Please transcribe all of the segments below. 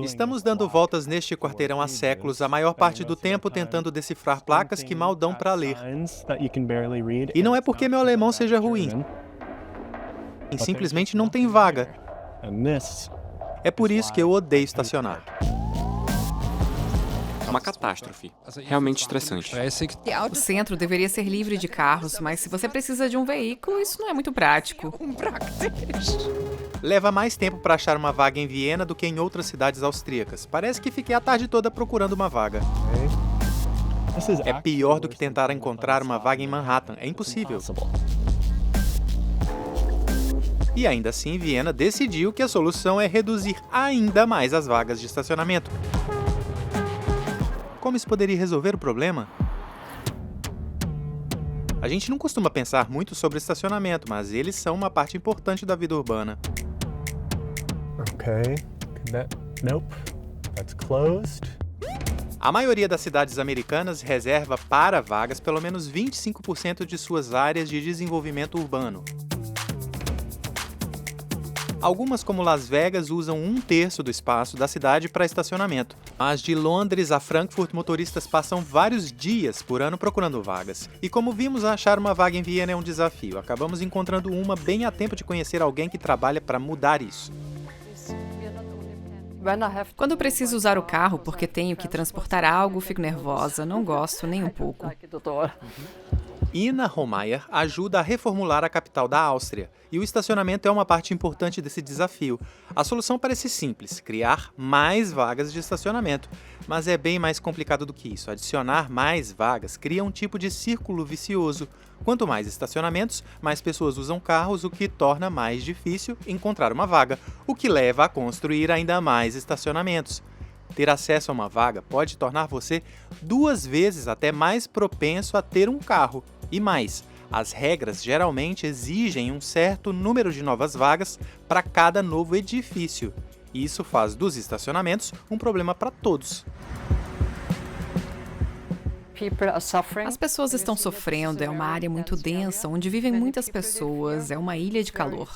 Estamos dando voltas neste quarteirão há séculos, a maior parte do tempo tentando decifrar placas que mal dão para ler. E não é porque meu alemão seja ruim, simplesmente não tem vaga. É por isso que eu odeio estacionar. É uma catástrofe. Realmente estressante. O centro deveria ser livre de carros, mas se você precisa de um veículo, isso não é muito prático. Leva mais tempo para achar uma vaga em Viena do que em outras cidades austríacas. Parece que fiquei a tarde toda procurando uma vaga. É pior do que tentar encontrar uma vaga em Manhattan. É impossível. E ainda assim, Viena decidiu que a solução é reduzir ainda mais as vagas de estacionamento. Como isso poderia resolver o problema? A gente não costuma pensar muito sobre estacionamento, mas eles são uma parte importante da vida urbana. Nope. That's closed. A maioria das cidades americanas reserva para vagas pelo menos 25% de suas áreas de desenvolvimento urbano. Algumas, como Las Vegas, usam 1/3 do espaço da cidade para estacionamento. Mas de Londres a Frankfurt, motoristas passam vários dias por ano procurando vagas. E como vimos, achar uma vaga em Viena é um desafio. Acabamos encontrando uma bem a tempo de conhecer alguém que trabalha para mudar isso. Quando preciso usar o carro porque tenho que transportar algo, fico nervosa, não gosto nem um pouco. Ina Homeyer ajuda a reformular a capital da Áustria, e o estacionamento é uma parte importante desse desafio. A solução parece simples, criar mais vagas de estacionamento, mas é bem mais complicado do que isso. Adicionar mais vagas cria um tipo de círculo vicioso. Quanto mais estacionamentos, mais pessoas usam carros, o que torna mais difícil encontrar uma vaga, o que leva a construir ainda mais estacionamentos. Ter acesso a uma vaga pode tornar você 2 vezes até mais propenso a ter um carro. E mais, as regras geralmente exigem um certo número de novas vagas para cada novo edifício. E isso faz dos estacionamentos um problema para todos. As pessoas estão sofrendo, é uma área muito densa, onde vivem muitas pessoas, é uma ilha de calor.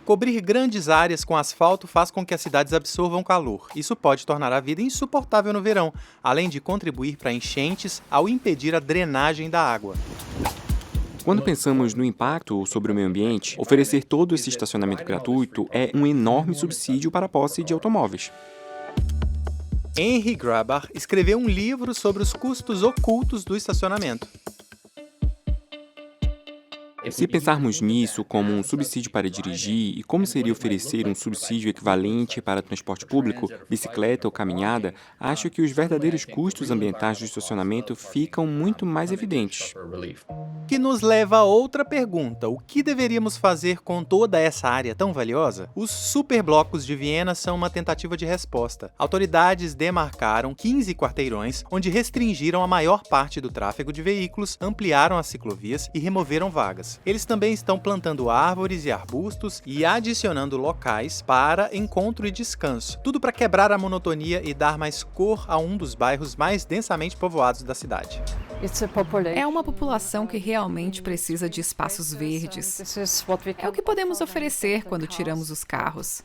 Cobrir grandes áreas com asfalto faz com que as cidades absorvam calor. Isso pode tornar a vida insuportável no verão, além de contribuir para enchentes ao impedir a drenagem da água. Quando pensamos no impacto sobre o meio ambiente, oferecer todo esse estacionamento gratuito é um enorme subsídio para a posse de automóveis. Henry Grabar escreveu um livro sobre os custos ocultos do estacionamento. Se pensarmos nisso como um subsídio para dirigir e como seria oferecer um subsídio equivalente para transporte público, bicicleta ou caminhada, acho que os verdadeiros custos ambientais do estacionamento ficam muito mais evidentes. Que nos leva a outra pergunta: o que deveríamos fazer com toda essa área tão valiosa? Os superblocos de Viena são uma tentativa de resposta. Autoridades demarcaram 15 quarteirões, onde restringiram a maior parte do tráfego de veículos, ampliaram as ciclovias e removeram vagas. Eles também estão plantando árvores e arbustos e adicionando locais para encontro e descanso. Tudo para quebrar a monotonia e dar mais cor a um dos bairros mais densamente povoados da cidade. É uma população que realmente precisa de espaços verdes. É o que podemos oferecer quando tiramos os carros.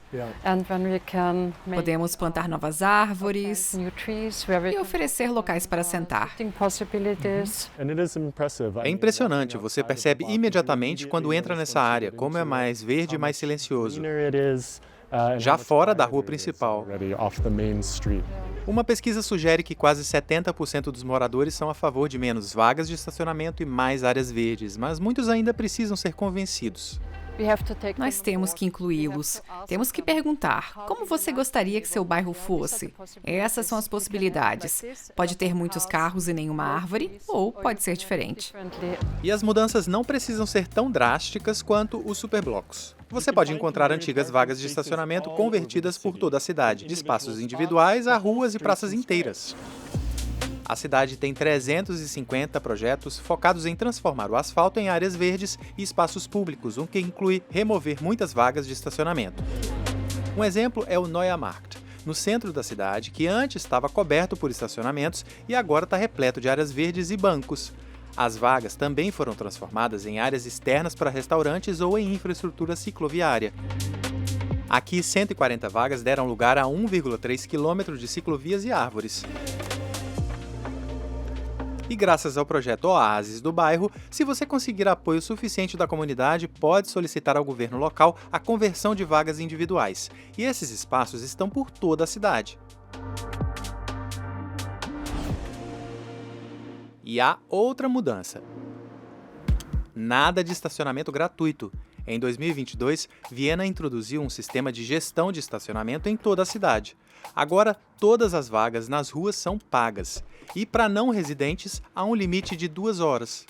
Podemos plantar novas árvores e oferecer locais para sentar. É impressionante, você percebe imediatamente quando entra nessa área, como é mais verde e mais silencioso, já fora da rua principal. Uma pesquisa sugere que quase 70% dos moradores são a favor de menos vagas de estacionamento e mais áreas verdes, mas muitos ainda precisam ser convencidos. Nós temos que incluí-los. Temos que perguntar: como você gostaria que seu bairro fosse? Essas são as possibilidades. Pode ter muitos carros e nenhuma árvore, ou pode ser diferente. E as mudanças não precisam ser tão drásticas quanto os superblocos. Você pode encontrar antigas vagas de estacionamento convertidas por toda a cidade, de espaços individuais a ruas e praças inteiras. A cidade tem 350 projetos focados em transformar o asfalto em áreas verdes e espaços públicos, o que inclui remover muitas vagas de estacionamento. Um exemplo é o Neue Markt, no centro da cidade, que antes estava coberto por estacionamentos e agora está repleto de áreas verdes e bancos. As vagas também foram transformadas em áreas externas para restaurantes ou em infraestrutura cicloviária. Aqui, 140 vagas deram lugar a 1,3 quilômetro de ciclovias e árvores. E graças ao projeto Oásis do bairro, se você conseguir apoio suficiente da comunidade, pode solicitar ao governo local a conversão de vagas individuais. E esses espaços estão por toda a cidade. E há outra mudança. Nada de estacionamento gratuito. Em 2022, Viena introduziu um sistema de gestão de estacionamento em toda a cidade. Agora, todas as vagas nas ruas são pagas. E para não residentes, há um limite de 2 horas.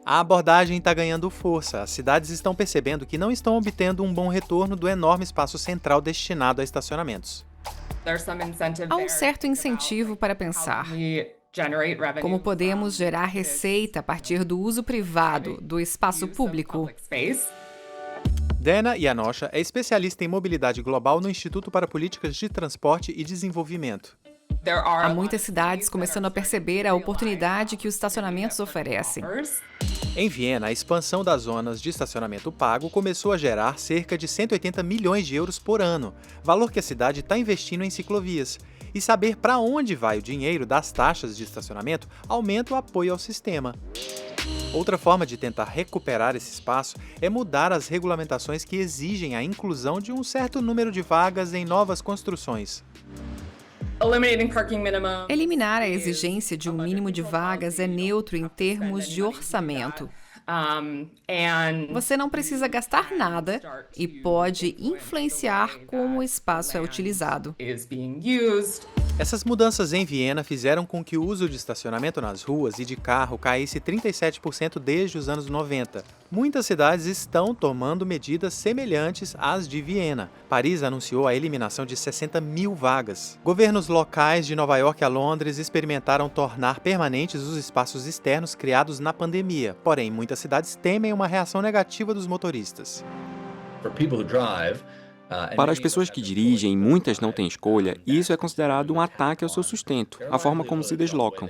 A abordagem está ganhando força. As cidades estão percebendo que não estão obtendo um bom retorno do enorme espaço central destinado a estacionamentos. Há um certo incentivo para pensar como podemos gerar receita a partir do uso privado do espaço público. Dana Janosha é especialista em mobilidade global no Instituto para Políticas de Transporte e Desenvolvimento. Há muitas cidades começando a perceber a oportunidade que os estacionamentos oferecem. Em Viena, a expansão das zonas de estacionamento pago começou a gerar cerca de 180 milhões de euros por ano, valor que a cidade está investindo em ciclovias. E saber para onde vai o dinheiro das taxas de estacionamento aumenta o apoio ao sistema. Outra forma de tentar recuperar esse espaço é mudar as regulamentações que exigem a inclusão de um certo número de vagas em novas construções. Eliminar a exigência de um mínimo de vagas é neutro em termos de orçamento. Você não precisa gastar nada e pode influenciar como o espaço é utilizado. Essas mudanças em Viena fizeram com que o uso de estacionamento nas ruas e de carro caísse 37% desde os anos 90. Muitas cidades estão tomando medidas semelhantes às de Viena. Paris anunciou a eliminação de 60 mil vagas. Governos locais de Nova York a Londres experimentaram tornar permanentes os espaços externos criados na pandemia. Porém, muitas cidades temem uma reação negativa dos motoristas. Para as pessoas que dirigem, muitas não têm escolha, e isso é considerado um ataque ao seu sustento, a forma como se deslocam.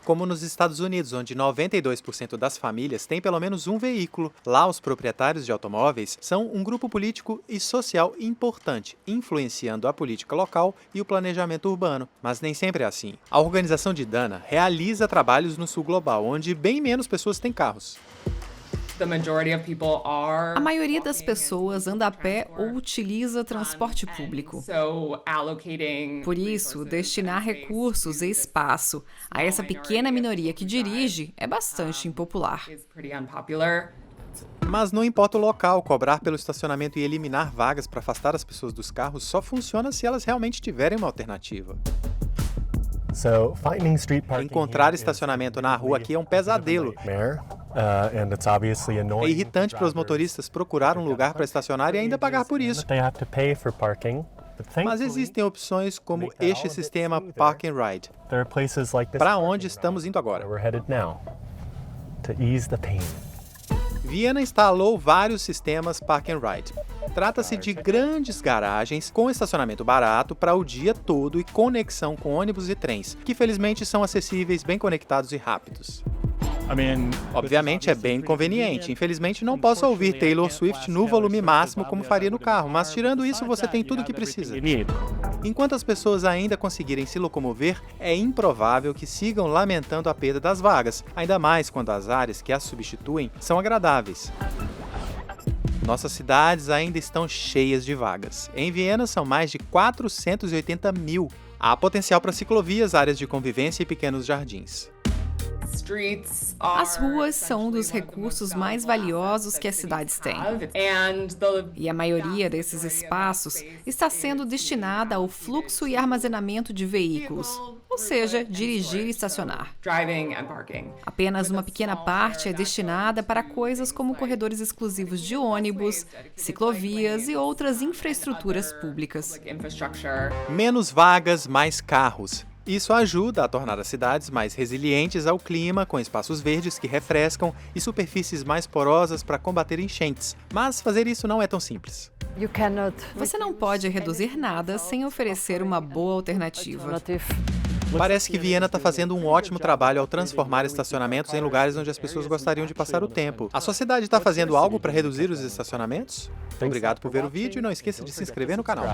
Como nos Estados Unidos, onde 92% das famílias têm pelo menos um veículo. Lá, os proprietários de automóveis são um grupo político e social importante, influenciando a política local e o planejamento urbano. Mas nem sempre é assim. A organização de Dana realiza trabalhos no sul global, onde bem menos pessoas têm carros. A maioria das pessoas anda a pé ou utiliza transporte público. Por isso, destinar recursos e espaço a essa pequena minoria que dirige é bastante impopular. Mas não importa o local, cobrar pelo estacionamento e eliminar vagas para afastar as pessoas dos carros só funciona se elas realmente tiverem uma alternativa. Encontrar estacionamento na rua aqui é um pesadelo. É irritante para os motoristas procurar um lugar para estacionar e ainda pagar por isso. Mas existem opções como este sistema Park and Ride, para onde estamos indo agora. Viena instalou vários sistemas Park and Ride. Trata-se de grandes garagens com estacionamento barato para o dia todo e conexão com ônibus e trens, que felizmente são acessíveis, bem conectados e rápidos. Obviamente é bem conveniente. Infelizmente não posso ouvir Taylor Swift no volume máximo como faria no carro, mas tirando isso você tem tudo o que precisa. Enquanto as pessoas ainda conseguirem se locomover, é improvável que sigam lamentando a perda das vagas, ainda mais quando as áreas que as substituem são agradáveis. Nossas cidades ainda estão cheias de vagas. Em Viena são mais de 480 mil. Há potencial para ciclovias, áreas de convivência e pequenos jardins. As ruas são um dos recursos mais valiosos que as cidades têm. E a maioria desses espaços está sendo destinada ao fluxo e armazenamento de veículos, ou seja, dirigir e estacionar. Apenas uma pequena parte é destinada para coisas como corredores exclusivos de ônibus, ciclovias e outras infraestruturas públicas. Menos vagas, mais carros. Isso ajuda a tornar as cidades mais resilientes ao clima, com espaços verdes que refrescam e superfícies mais porosas para combater enchentes. Mas fazer isso não é tão simples. Você não pode reduzir nada sem oferecer uma boa alternativa. Parece que Viena está fazendo um ótimo trabalho ao transformar estacionamentos em lugares onde as pessoas gostariam de passar o tempo. A sua cidade está fazendo algo para reduzir os estacionamentos? Obrigado por ver o vídeo e não esqueça de se inscrever no canal.